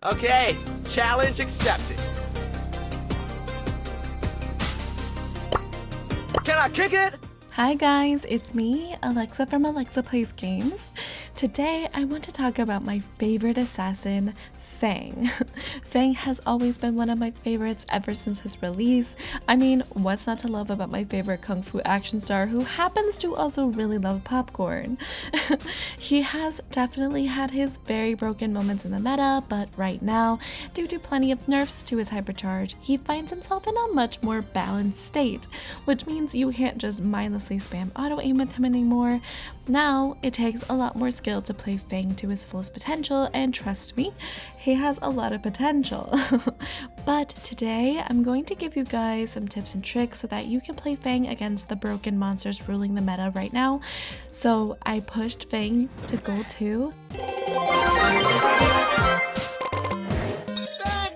Okay, challenge accepted. Can I kick it? Hi guys, it's me, Alexa from Alexa Plays Games. Today I want to talk about my favorite assassin, Fang. Fang has always been one of my favorites ever since his release. I mean, what's not to love about my favorite kung fu action star who happens to also really love popcorn? He has definitely had his very broken moments in the meta, but right now, due to plenty of nerfs to his Hypercharge, he finds himself in a much more balanced state, which means you can't just mindlessly spam auto-aim with him anymore. Now, it takes a lot more skill to play Fang to his fullest potential, and trust me, he has a lot of potential. But today, I'm going to give you guys some tips and tricks so that you can play Fang against the broken monsters ruling the meta right now. So I pushed Fang to gold 2.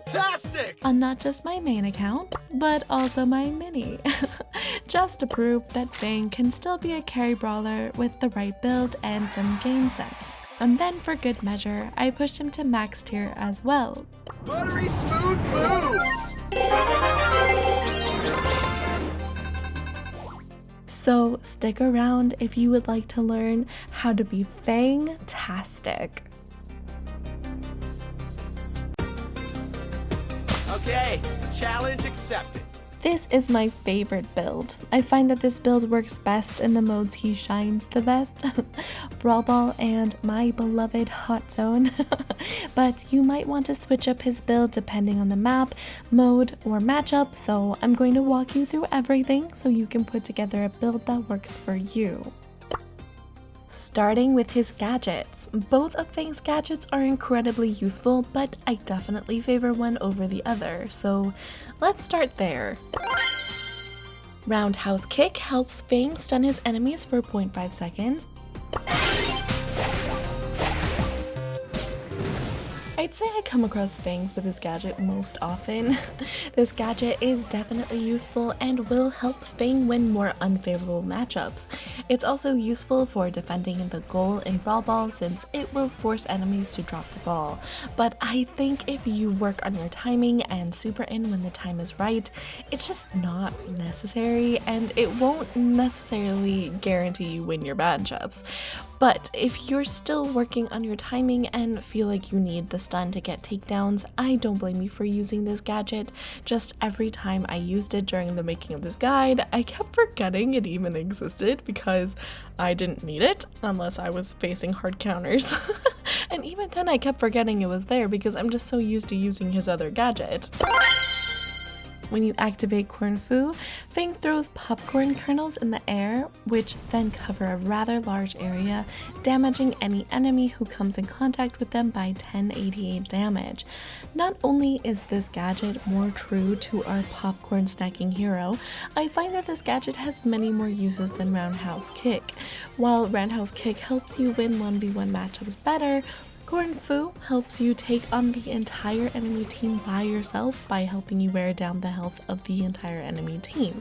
Fantastic! On not just my main account, but also my mini. Just to prove that Fang can still be a carry brawler with the right build and some game sense. And then for good measure, I pushed him to max tier as well. Buttery smooth moves! So stick around if you would like to learn how to be Fang-tastic. Okay, challenge accepted. This is my favorite build. I find that this build works best in the modes he shines the best. Brawl Ball and my beloved Hot Zone. But you might want to switch up his build depending on the map, mode, or matchup, so I'm going to walk you through everything so you can put together a build that works for you. Starting with his gadgets. Both of Fang's gadgets are incredibly useful, but I definitely favor one over the other, so let's start there. Roundhouse Kick helps Fang stun his enemies for 0.5 seconds. I'd say I come across Fangs with this gadget most often. This gadget is definitely useful and will help Fang win more unfavorable matchups. It's also useful for defending the goal in Brawl Ball since it will force enemies to drop the ball. But I think if you work on your timing and super in when the time is right, it's just not necessary and it won't necessarily guarantee you win your matchups. But if you're still working on your timing and feel like you need the stun to get takedowns, I don't blame you for using this gadget. Just every time I used it during the making of this guide, I kept forgetting it even existed because I didn't need it unless I was facing hard counters. And even then I kept forgetting it was there because I'm just so used to using his other gadget. When you activate Corn Fu, Fang throws popcorn kernels in the air, which then cover a rather large area, damaging any enemy who comes in contact with them by 1088 damage. Not only is this gadget more true to our popcorn snacking hero, I find that this gadget has many more uses than Roundhouse Kick. While Roundhouse Kick helps you win 1v1 matchups better, Corn Fu helps you take on the entire enemy team by yourself by helping you wear down the health of the entire enemy team,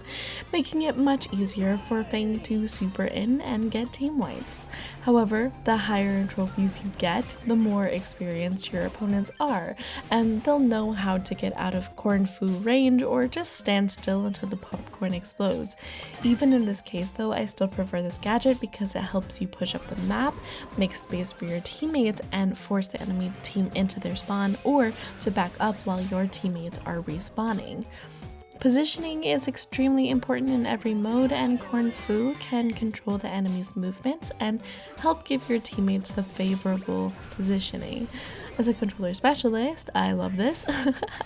making it much easier for Fang to super in and get team wipes. However, the higher in trophies you get, the more experienced your opponents are, and they'll know how to get out of Corn Fu range or just stand still until the popcorn explodes. Even in this case though, I still prefer this gadget because it helps you push up the map, make space for your teammates, and force the enemy team into their spawn or to back up while your teammates are respawning. Positioning is extremely important in every mode, and Corn Fu can control the enemy's movements and help give your teammates the favorable positioning. As a controller specialist, I love this,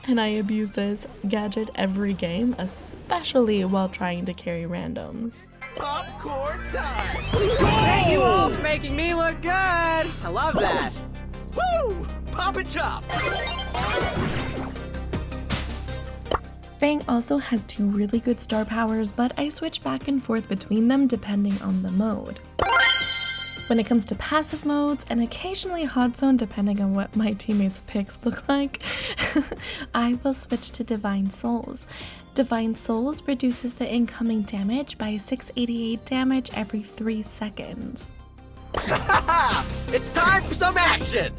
and I abuse this gadget every game, especially while trying to carry randoms. Popcorn time! Thank you all for making me look good! I love that! Woo! Pop and chop! Fang also has 2 really good star powers, but I switch back and forth between them depending on the mode. When it comes to passive modes, and occasionally Hot Zone depending on what my teammates' picks look like, I will switch to Divine Souls. Divine Souls reduces the incoming damage by 688 damage every 3 seconds. It's time for some action!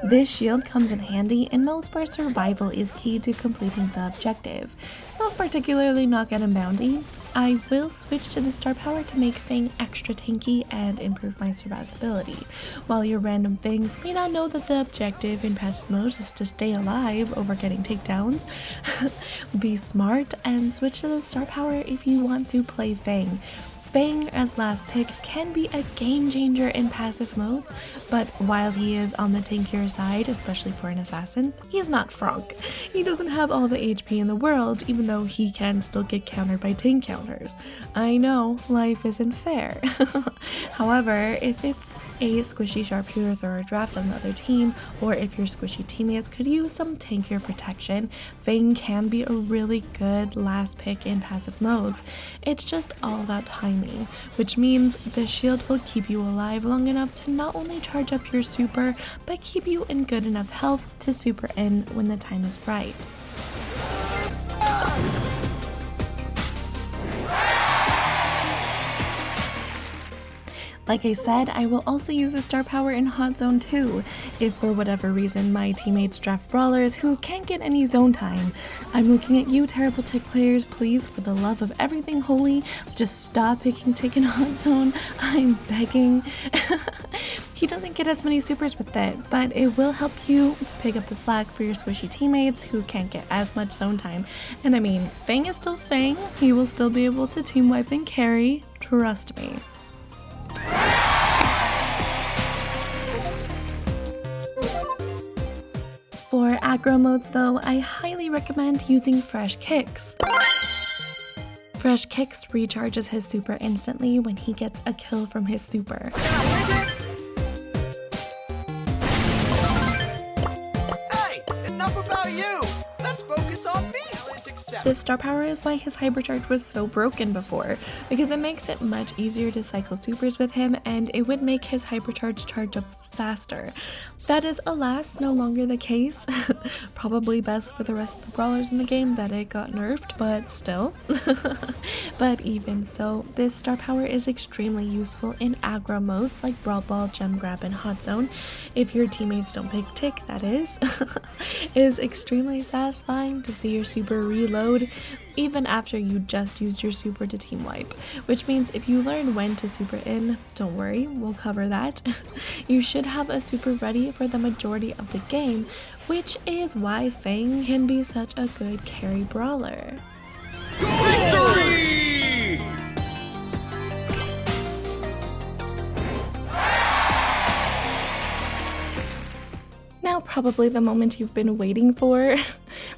This shield comes in handy in modes where survival is key to completing the objective, most particularly Knockout and Bounty. I will switch to the star power to make Fang extra tanky and improve my survivability. While your random Fangs may not know that the objective in passive modes is to stay alive over getting takedowns, be smart and switch to the star power if you want to play Fang. Fang as last pick can be a game changer in passive modes, but while he is on the tankier side, especially for an assassin, he is not Frank. He doesn't have all the HP in the world, even though he can still get countered by tank counters. I know, life isn't fair. However, if it's a squishy sharpshooter thrower draft on the other team, or if your squishy teammates could use some tankier protection, Fang can be a really good last pick in passive modes. It's just all about timing, which means the shield will keep you alive long enough to not only charge up your super, but keep you in good enough health to super in when the time is right. Like I said, I will also use the star power in Hot Zone too, if for whatever reason my teammates draft brawlers who can't get any zone time. I'm looking at you terrible tick players, please, for the love of everything holy, just stop picking tick in Hot Zone. I'm begging. He doesn't get as many supers with it, but it will help you to pick up the slack for your squishy teammates who can't get as much zone time. And I mean, Fang is still Fang, he will still be able to team wipe and carry, trust me. For aggro modes though, I highly recommend using Fresh Kicks. Fresh Kicks recharges his super instantly when he gets a kill from his super. Hey, enough about you. Let's focus on me. This star power is why his Hypercharge was so broken before, because it makes it much easier to cycle supers with him, and it would make his Hypercharge charge up faster. That is, alas, no longer the case. Probably best for the rest of the brawlers in the game that it got nerfed, but still. But even so, this star power is extremely useful in aggro modes like Brawl Ball, Gem Grab, and Hot Zone. If your teammates don't pick tick, that is. It is extremely satisfying to see your super reload even after you just used your super to team wipe, which means if you learn when to super in, don't worry, we'll cover that. You should have a super ready for the majority of the game, which is why Fang can be such a good carry brawler. Victory! Now probably the moment you've been waiting for.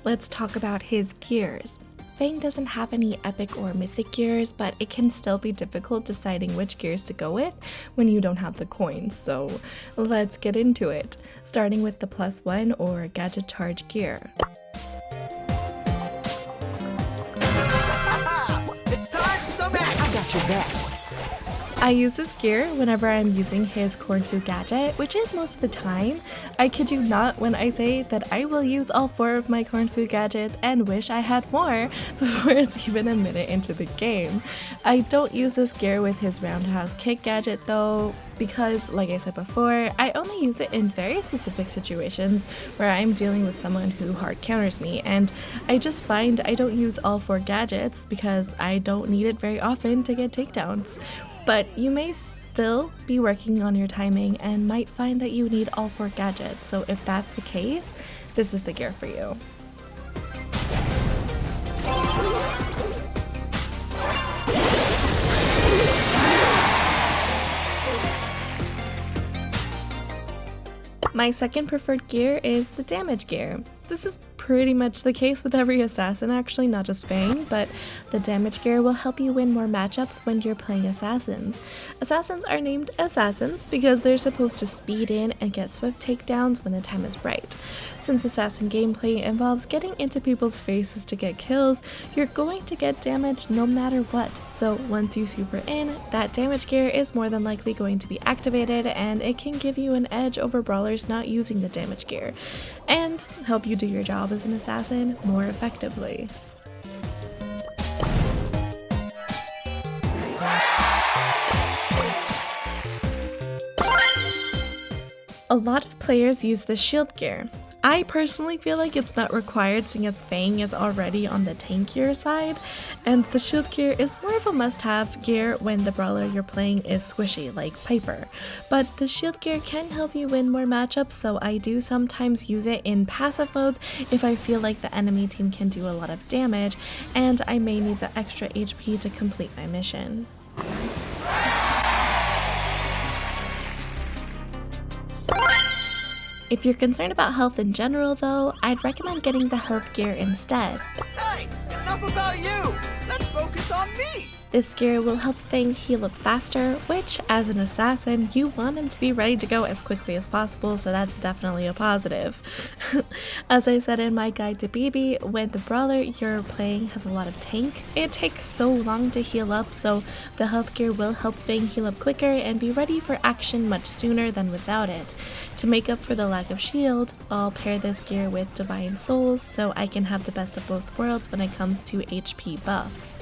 Let's talk about his gears. Fang doesn't have any epic or mythic gears, but it can still be difficult deciding which gears to go with when you don't have the coins, so let's get into it, starting with the +1 or Gadget Charge gear. It's time for some action. I got your back. I use this gear whenever I'm using his Corn Food gadget, which is most of the time. I kid you not when I say that I will use all 4 of my Corn Food gadgets and wish I had more before it's even a minute into the game. I don't use this gear with his Roundhouse Kick gadget though, because like I said before, I only use it in very specific situations where I'm dealing with someone who hard counters me, and I just find I don't use all 4 gadgets because I don't need it very often to get takedowns. But you may still be working on your timing and might find that you need all 4 gadgets, so if that's the case, this is the gear for you. My second preferred gear is the damage gear. This is pretty much the case with every assassin actually, not just Fang, but the damage gear will help you win more matchups when you're playing assassins. Assassins are named assassins because they're supposed to speed in and get swift takedowns when the time is right. Since assassin gameplay involves getting into people's faces to get kills, you're going to get damage no matter what. So once you super in, that damage gear is more than likely going to be activated, and it can give you an edge over brawlers not using the damage gear, and help you do your job as an assassin more effectively. A lot of players use the shield gear. I personally feel like it's not required seeing as Fang is already on the tankier side, and the shield gear is more of a must-have gear when the brawler you're playing is squishy like Piper. But the shield gear can help you win more matchups, so I do sometimes use it in passive modes if I feel like the enemy team can do a lot of damage and I may need the extra HP to complete my mission. If you're concerned about health in general though, I'd recommend getting the health gear instead. Hey, enough about you! Let's focus on me! This gear will help Fang heal up faster, which, as an assassin, you want him to be ready to go as quickly as possible, so that's definitely a positive. As I said in my guide to BB, when the brawler you're playing has a lot of tank, it takes so long to heal up, so the health gear will help Fang heal up quicker and be ready for action much sooner than without it. To make up for the lack of shield, I'll pair this gear with Divine Souls so I can have the best of both worlds when it comes to HP buffs.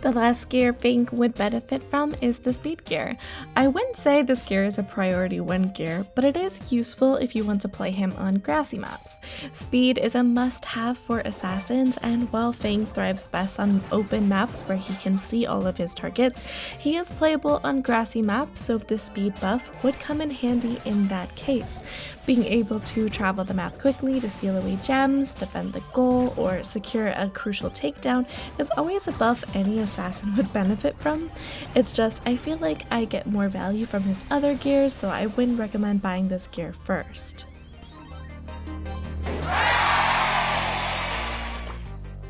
The last gear Fang would benefit from is the speed gear. I wouldn't say this gear is a priority 1 gear, but it is useful if you want to play him on grassy maps. Speed is a must-have for assassins, and while Fang thrives best on open maps where he can see all of his targets, he is playable on grassy maps, so the speed buff would come in handy in that case. Being able to travel the map quickly to steal away gems, defend the goal, or secure a crucial takedown is always a buff any assassin would benefit from. It's just I feel like I get more value from his other gears, so I wouldn't recommend buying this gear first.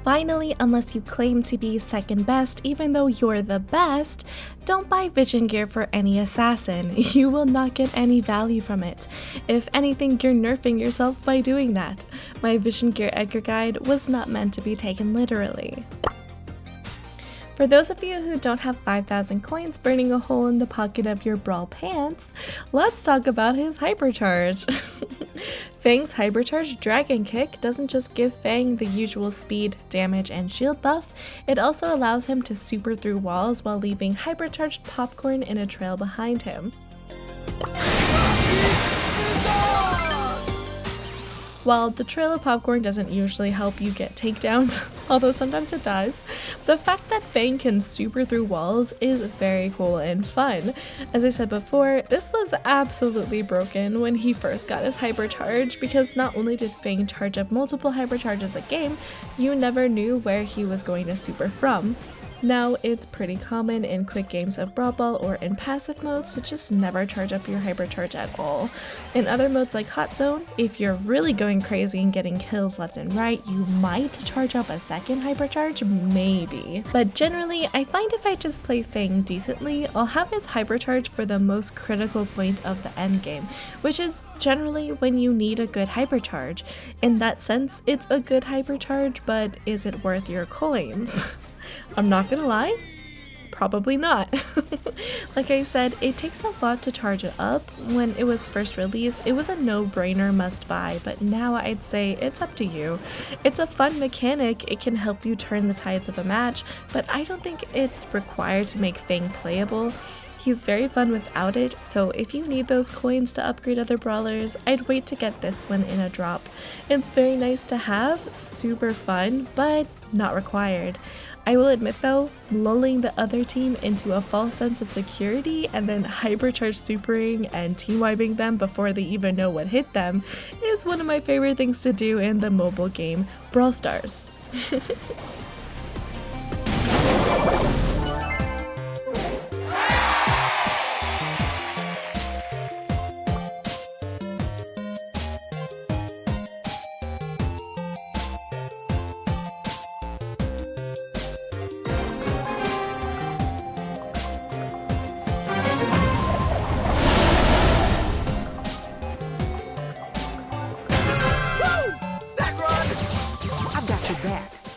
Finally, unless you claim to be second best even though you're the best, don't buy vision gear for any assassin. You will not get any value from it. If anything, you're nerfing yourself by doing that. My vision gear Edgar guide was not meant to be taken literally. For those of you who don't have 5,000 coins burning a hole in the pocket of your brawl pants, let's talk about his Hypercharge. Fang's Hypercharge Dragon Kick doesn't just give Fang the usual speed, damage, and shield buff, it also allows him to super through walls while leaving hypercharged popcorn in a trail behind him. While the trail of popcorn doesn't usually help you get takedowns, although sometimes it does, the fact that Fang can super through walls is very cool and fun. As I said before, this was absolutely broken when he first got his Hypercharge, because not only did Fang charge up multiple Hypercharges a game, you never knew where he was going to super from. Now, it's pretty common in quick games of Brawl Ball or in passive modes to just never charge up your Hypercharge at all. In other modes like Hot Zone, if you're really going crazy and getting kills left and right, you might charge up a second Hypercharge, maybe. But generally, I find if I just play Fang decently, I'll have his Hypercharge for the most critical point of the endgame, which is generally when you need a good Hypercharge. In that sense, it's a good Hypercharge, but is it worth your coins? I'm not gonna lie, probably not. Like I said, it takes a lot to charge it up. When it was first released, it was a no-brainer must-buy, but now I'd say it's up to you. It's a fun mechanic, it can help you turn the tides of a match, but I don't think it's required to make Fang playable. He's very fun without it, so if you need those coins to upgrade other brawlers, I'd wait to get this one in a drop. It's very nice to have, super fun, but not required. I will admit though, lulling the other team into a false sense of security and then hypercharge supering and team wiping them before they even know what hit them is one of my favorite things to do in the mobile game Brawl Stars.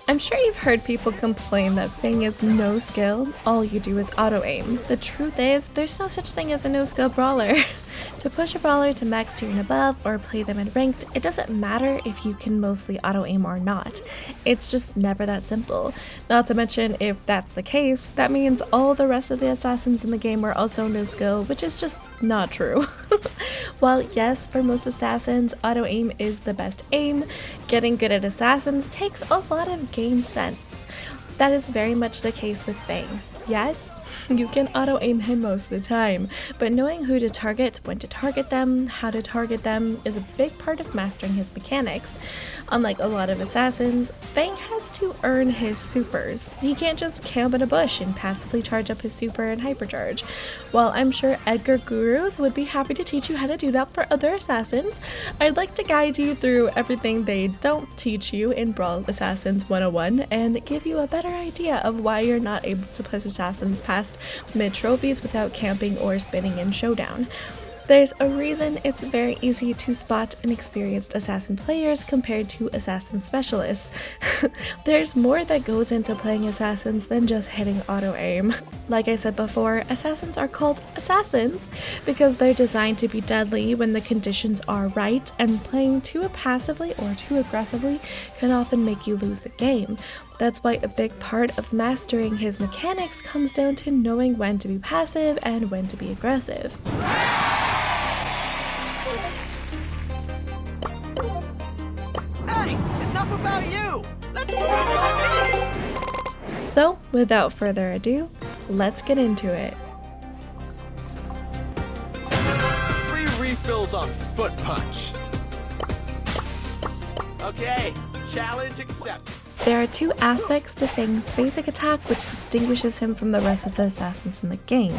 I'm sure you've heard people complain that Fang is no skill, all you do is auto-aim. The truth is, there's no such thing as a no-skill brawler. To push a brawler to max tier and above or play them in ranked, it doesn't matter if you can mostly auto-aim or not. It's just never that simple. Not to mention, if that's the case, that means all the rest of the assassins in the game are also no skill, which is just not true. While yes, for most assassins, auto-aim is the best aim, getting good at assassins takes a lot of game sense. That is very much the case with Fang. Yes, you can auto-aim him most of the time, but knowing who to target, when to target them, how to target them is a big part of mastering his mechanics. Unlike a lot of assassins, Fang has to earn his supers. He can't just camp in a bush and passively charge up his super and hypercharge. While I'm sure Edgar gurus would be happy to teach you how to do that for other assassins, I'd like to guide you through everything they don't teach you in Brawl Assassins 101 and give you a better idea of why you're not able to push assassins past mid-trophies without camping or spinning in Showdown. There's a reason it's very easy to spot inexperienced assassin players compared to assassin specialists. There's more that goes into playing assassins than just hitting auto-aim. Like I said before, assassins are called assassins because they're designed to be deadly when the conditions are right, and playing too passively or too aggressively can often make you lose the game. That's why a big part of mastering his mechanics comes down to knowing when to be passive and when to be aggressive. Hey, enough about you! Let's focus on me! So, without further ado, let's get into it. Free refills on Foot Punch. Okay, challenge accepted. There are two aspects to Fang's basic attack which distinguishes him from the rest of the assassins in the game.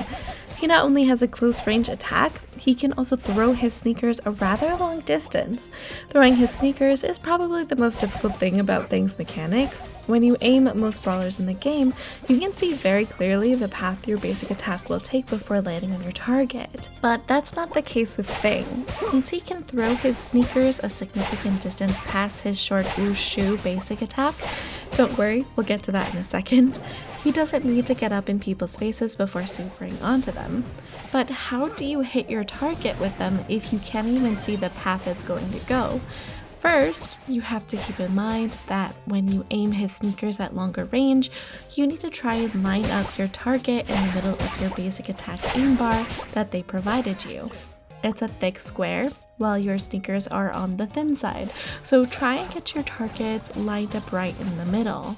He not only has a close range attack, he can also throw his sneakers a rather long distance. Throwing his sneakers is probably the most difficult thing about Fang's mechanics. When you aim at most brawlers in the game, you can see very clearly the path your basic attack will take before landing on your target. But that's not the case with Fang. Since he can throw his sneakers a significant distance past his short shoe basic attack, don't worry, we'll get to that in a second. He doesn't need to get up in people's faces before supering onto them. But how do you hit your target with them if you can't even see the path it's going to go? First, you have to keep in mind that when you aim his sneakers at longer range, you need to try and line up your target in the middle of your basic attack aim bar that they provided you. It's a thick square, while your sneakers are on the thin side, so try and get your targets lined up right in the middle.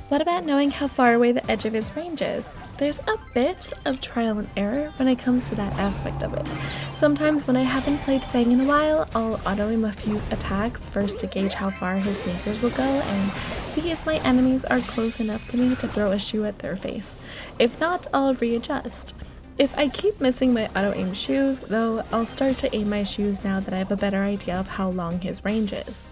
What about knowing how far away the edge of his range is? There's a bit of trial and error when it comes to that aspect of it. Sometimes when I haven't played Fang in a while, I'll auto-aim a few attacks first to gauge how far his sneakers will go and see if my enemies are close enough to me to throw a shoe at their face. If not, I'll readjust. If I keep missing my auto-aim shoes, though, I'll start to aim my shoes now that I have a better idea of how long his range is.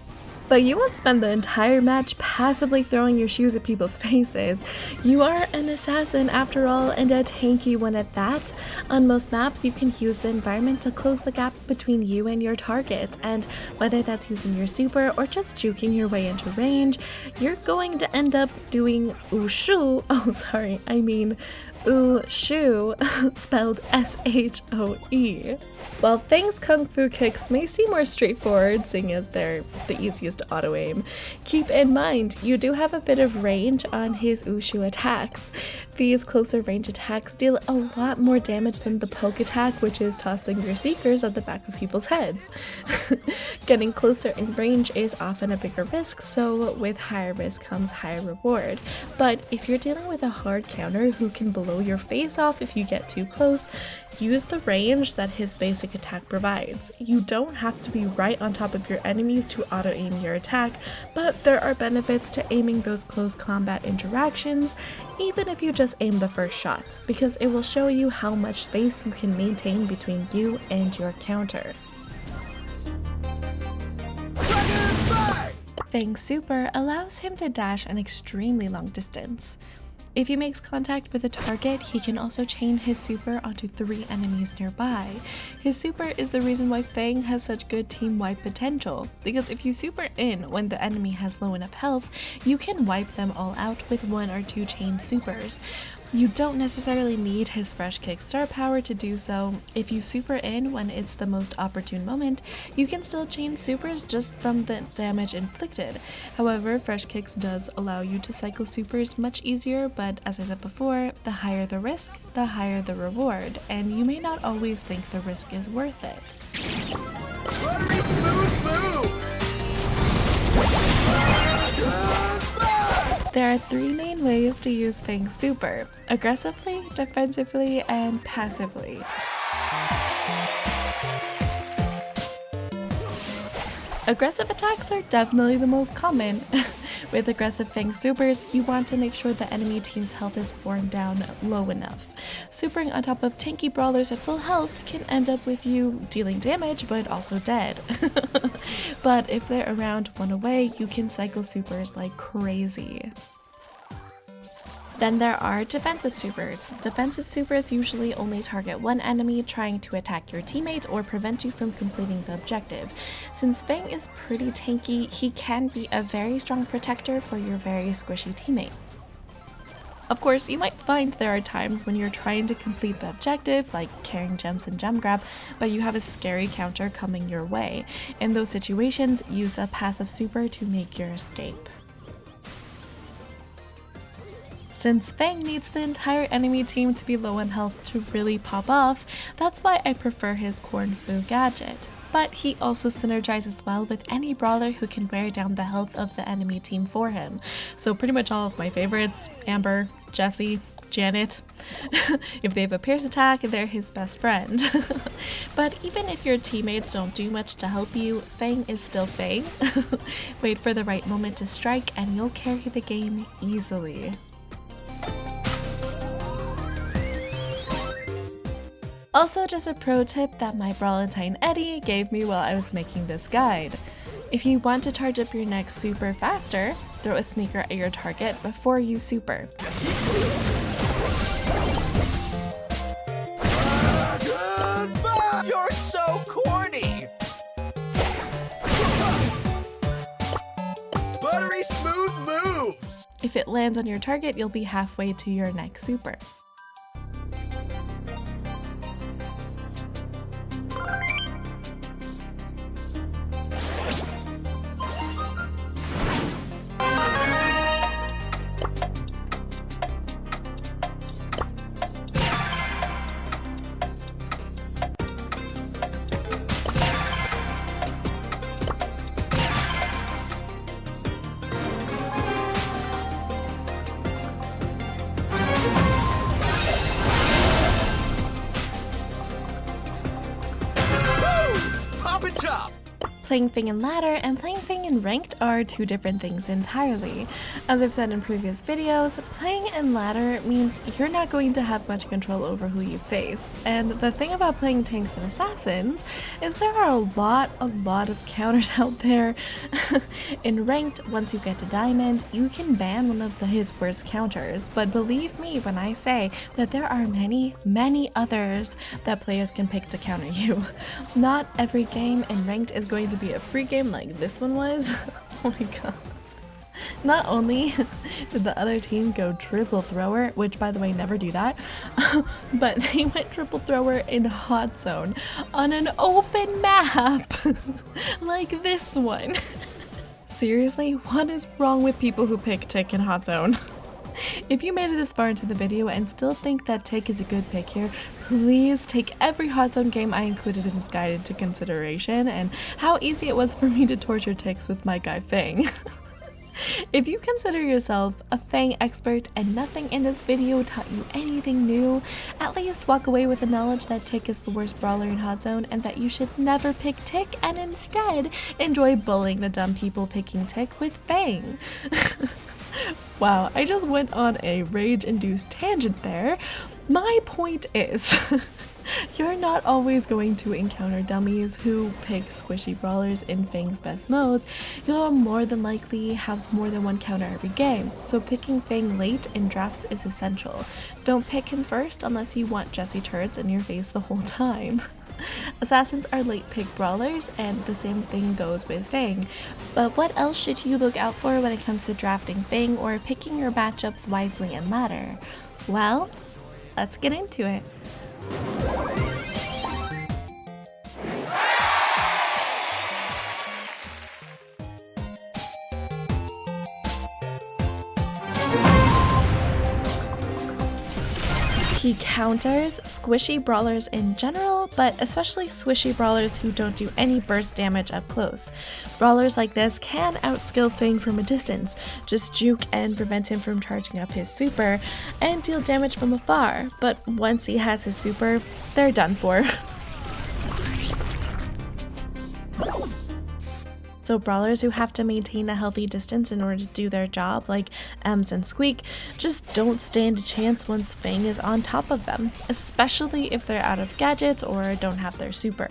But you won't spend the entire match passively throwing your shoes at people's faces. You are an assassin after all, and a tanky one at that. On most maps, you can use the environment to close the gap between you and your target, and whether that's using your super or just juking your way into range, you're going to end up doing ooshu, ooshu, spelled S-H-O-E. While Fang's kung fu kicks may seem more straightforward, seeing as they're the easiest to auto-aim, keep in mind you do have a bit of range on his Ushu attacks. These closer range attacks deal a lot more damage than the poke attack, which is tossing your sneakers at the back of people's heads. Getting closer in range is often a bigger risk, so with higher risk comes higher reward. But if you're dealing with a hard counter who can blow your face off if you get too close, use the range that his basic attack provides. You don't have to be right on top of your enemies to auto-aim your attack, but there are benefits to aiming those close combat interactions, even if you just aim the first shot, because it will show you how much space you can maintain between you and your counter. Fang's super allows him to dash an extremely long distance. If he makes contact with a target, he can also chain his super onto 3 enemies nearby. His super is the reason why Fang has such good team wipe potential, because if you super in when the enemy has low enough health, you can wipe them all out with 1 or 2 chain supers. You don't necessarily need his Fresh Kick star power to do so. If you super in when it's the most opportune moment, you can still chain supers just from the damage inflicted. However, Fresh Kicks does allow you to cycle supers much easier, but as I said before, the higher the risk, the higher the reward, and you may not always think the risk is worth it. Buttery smooth moves! There are three main ways to use Fang's super: aggressively, defensively, and passively. Aggressive attacks are definitely the most common. With aggressive Fang supers, you want to make sure the enemy team's health is worn down low enough. Supering on top of tanky brawlers at full health can end up with you dealing damage but also dead. But if they're around one away, you can cycle supers like crazy. Then there are defensive supers. Defensive supers usually only target one enemy trying to attack your teammate or prevent you from completing the objective. Since Fang is pretty tanky, he can be a very strong protector for your very squishy teammates. Of course, you might find there are times when you're trying to complete the objective, like carrying gems and gem grab, but you have a scary counter coming your way. In those situations, use a passive super to make your escape. Since Fang needs the entire enemy team to be low on health to really pop off, that's why I prefer his Corn Fu gadget. But he also synergizes well with any brawler who can wear down the health of the enemy team for him. So pretty much all of my favorites: Amber, Jessie, Janet. If they have a pierce attack, they're his best friend. But even if your teammates don't do much to help you, Fang is still Fang. Wait for the right moment to strike and you'll carry the game easily. Also, just a pro tip that my Brawlentine Eddy gave me while I was making this guide. If you want to charge up your next super faster, throw a sneaker at your target before you super. You're so corny! Buttery smooth moves! If it lands on your target, you'll be halfway to your next super. Playing Fang in ladder and playing Fang in ranked are two different things entirely. As I've said in previous videos, playing in ladder means you're not going to have much control over who you face. And the thing about playing tanks and assassins is there are a lot of counters out there. In ranked, once you get to diamond, you can ban one of his worst counters, but believe me when I say that there are many others that players can pick to counter you. Not every game in ranked is going to be a free game like this one was. Oh my god. Not only did the other team go triple thrower, which by the way never do that, but they went triple thrower in hot zone on an open map like this one. Seriously, what is wrong with people who pick Tick in hot zone? If you made it this far into the video and still think that Tick is a good pick here, please take every hot zone game I included in this guide into consideration and how easy it was for me to torture Ticks with my guy Fang. If you consider yourself a Fang expert and nothing in this video taught you anything new, at least walk away with the knowledge that Tick is the worst brawler in hot zone and that you should never pick Tick and instead enjoy bullying the dumb people picking Tick with Fang. Wow, I just went on a rage-induced tangent there. My point is, you're not always going to encounter dummies who pick squishy brawlers in Fang's best modes. You'll more than likely have more than one counter every game, so picking Fang late in drafts is essential. Don't pick him first unless you want Jessie turrets in your face the whole time. Assassins are late pick brawlers, and the same thing goes with Fang. But what else should you look out for when it comes to drafting Fang or picking your matchups wisely in ladder? Well, let's get into it. He counters squishy brawlers in general, but especially squishy brawlers who don't do any burst damage up close. Brawlers like this can outskill Fang from a distance, just juke and prevent him from charging up his super, and deal damage from afar, but once he has his super, they're done for. So brawlers who have to maintain a healthy distance in order to do their job, like Ems and Squeak, just don't stand a chance once Fang is on top of them, especially if they're out of gadgets or don't have their super.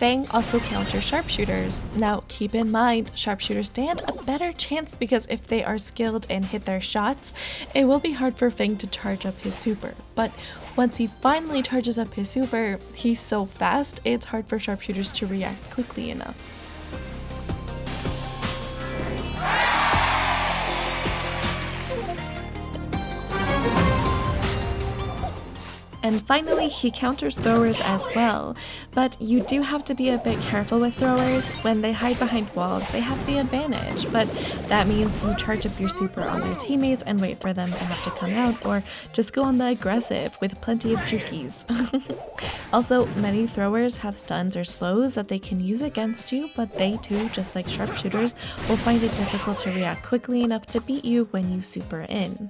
Fang also counters sharpshooters. Now keep in mind, sharpshooters stand a better chance because if they are skilled and hit their shots, it will be hard for Fang to charge up his super. But once he finally charges up his super, he's so fast, it's hard for sharpshooters to react quickly enough. And finally, he counters throwers as well, but you do have to be a bit careful with throwers. When they hide behind walls, they have the advantage, but that means you charge up your super on their teammates and wait for them to have to come out, or just go on the aggressive with plenty of jukies. Also, many throwers have stuns or slows that they can use against you, but they too, just like sharpshooters, will find it difficult to react quickly enough to beat you when you super in.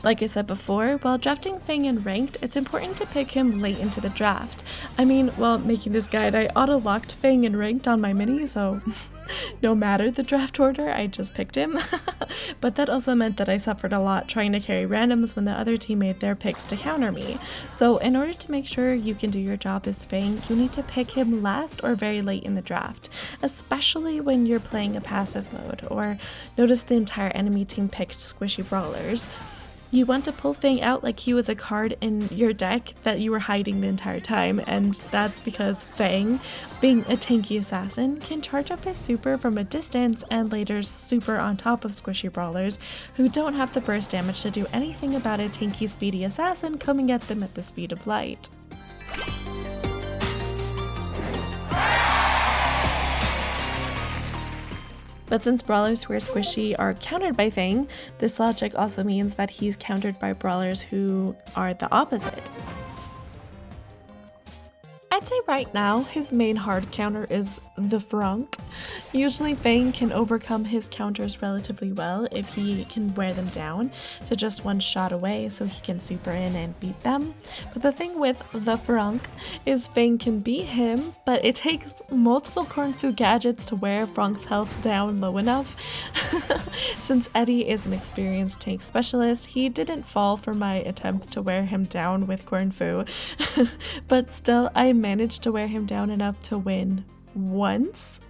Like I said before, while drafting Fang in ranked, it's important to pick him late into the draft. I mean, while making this guide, I auto-locked Fang in ranked on my mini, so no matter the draft order, I just picked him. But that also meant that I suffered a lot trying to carry randoms when the other team made their picks to counter me. So in order to make sure you can do your job as Fang, you need to pick him last or very late in the draft, especially when you're playing a passive mode, or notice the entire enemy team picked squishy brawlers. You want to pull Fang out like he was a card in your deck that you were hiding the entire time, and that's because Fang, being a tanky assassin, can charge up his super from a distance and later super on top of squishy brawlers who don't have the burst damage to do anything about a tanky speedy assassin coming at them at the speed of light. But since brawlers who are squishy are countered by Fang, this logic also means that he's countered by brawlers who are the opposite. I'd say right now his main hard counter is the Frank. Usually Fang can overcome his counters relatively well if he can wear them down to just one shot away so he can super in and beat them. But the thing with the Frank is Fang can beat him, but it takes multiple Corn Fu gadgets to wear Frank's health down low enough. Since Eddy is an experienced tank specialist, he didn't fall for my attempts to wear him down with Corn Fu. But still, I managed to wear him down enough to win once.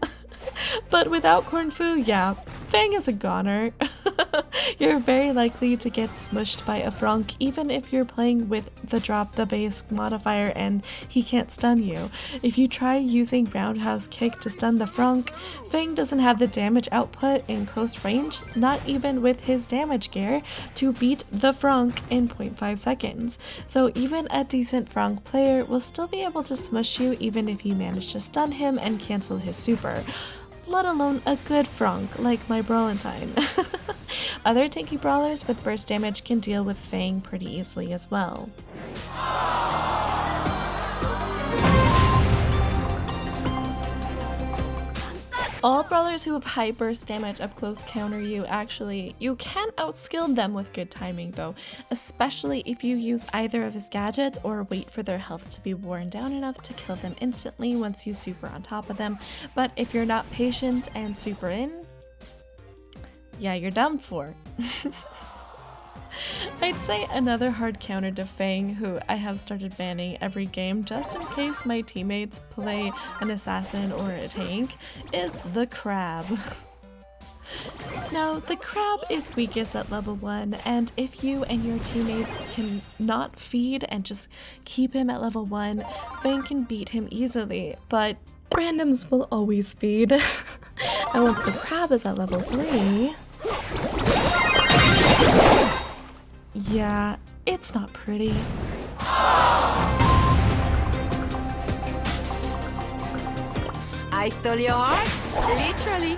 But without Corn Fu, yeah, Fang is a goner. You're very likely to get smushed by a Frank even if you're playing with the drop the base modifier and he can't stun you. If you try using roundhouse kick to stun the Frank, Fang doesn't have the damage output in close range, not even with his damage gear, to beat the Frank in 0.5 seconds. So even a decent Frank player will still be able to smush you even if you manage to stun him and cancel his super. Let alone a good Frank like my Brawlentine. Other tanky brawlers with burst damage can deal with Fang pretty easily as well. All brawlers who have high burst damage up close counter you. Actually, you can outskill them with good timing though, especially if you use either of his gadgets or wait for their health to be worn down enough to kill them instantly once you super on top of them. But if you're not patient and super in, yeah, you're done for. I'd say another hard counter to Fang, who I have started banning every game just in case my teammates play an assassin or a tank, is the crab. Now, the crab is weakest at level 1, and if you and your teammates can not feed and just keep him at level 1, Fang can beat him easily, but randoms will always feed. And once the crab is at level 3, yeah, it's not pretty. I stole your heart, literally.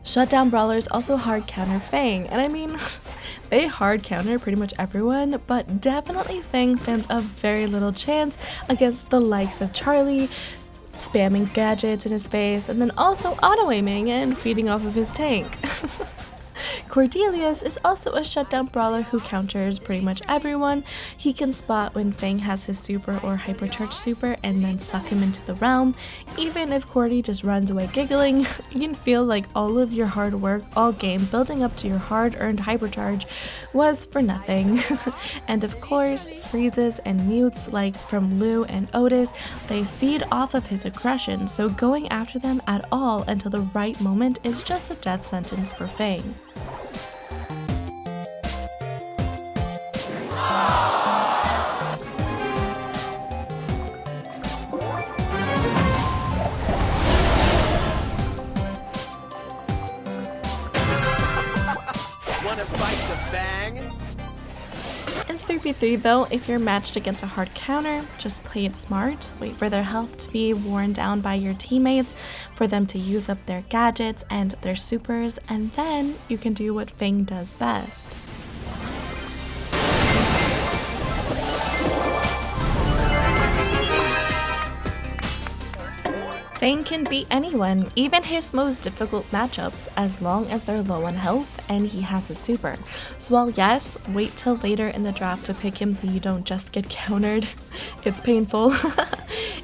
Shutdown brawlers also hard counter Fang, and I mean, they hard counter pretty much everyone, but definitely Fang stands a very little chance against the likes of Charlie, spamming gadgets in his face, and then also auto-aiming and feeding off of his tank. Cordelius is also a shutdown brawler who counters pretty much everyone. He can spot when Fang has his super or hypercharge super and then suck him into the realm. Even if Cordy just runs away giggling, you can feel like all of your hard work all game building up to your hard-earned hypercharge was for nothing. And of course, freezes and mutes like from Lou and Otis, they feed off of his aggression, so going after them at all until the right moment is just a death sentence for Fang. Wanna fight the Fang? In 3v3 though, if you're matched against a hard counter, just play it smart, wait for their health to be worn down by your teammates, for them to use up their gadgets and their supers, and then you can do what Fang does best. Fang can beat anyone, even his most difficult matchups, as long as they're low on health and he has a super. So while yes, wait till later in the draft to pick him so you don't just get countered. It's painful.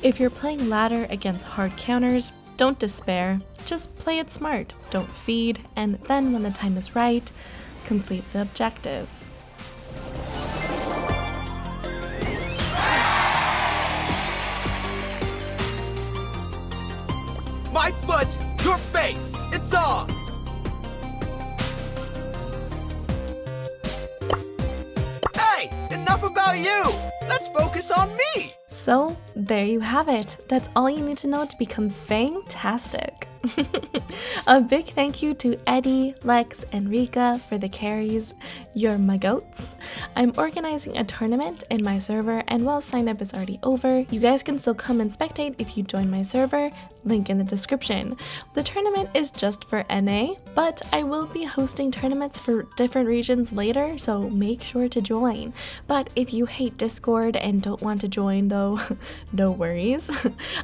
If you're playing ladder against hard counters, don't despair. Just play it smart, don't feed, and then when the time is right, complete the objective. My foot, your face, it's on! Hey, enough about you! Let's focus on me! So, there you have it. That's all you need to know to become Fang-tastic. A big thank you to Eddy, Lexx, and Rikka for the carries. You're my goats. I'm organizing a tournament in my server, and while sign up is already over, you guys can still come and spectate if you join my server. Link in the description. The tournament is just for NA, but I will be hosting tournaments for different regions later, so make sure to join. But if you hate Discord and don't want to join though, no worries.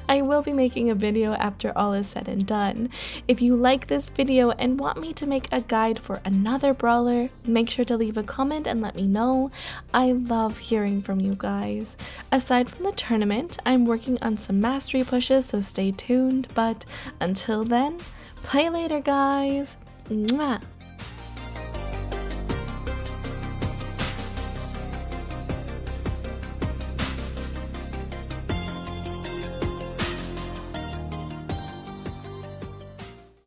I will be making a video after all is said and done. If you like this video and want me to make a guide for another brawler, make sure to leave a comment and let me know. I love hearing from you guys. Aside from the tournament, I'm working on some mastery pushes, so stay tuned. But until then, play later, guys. Mwah.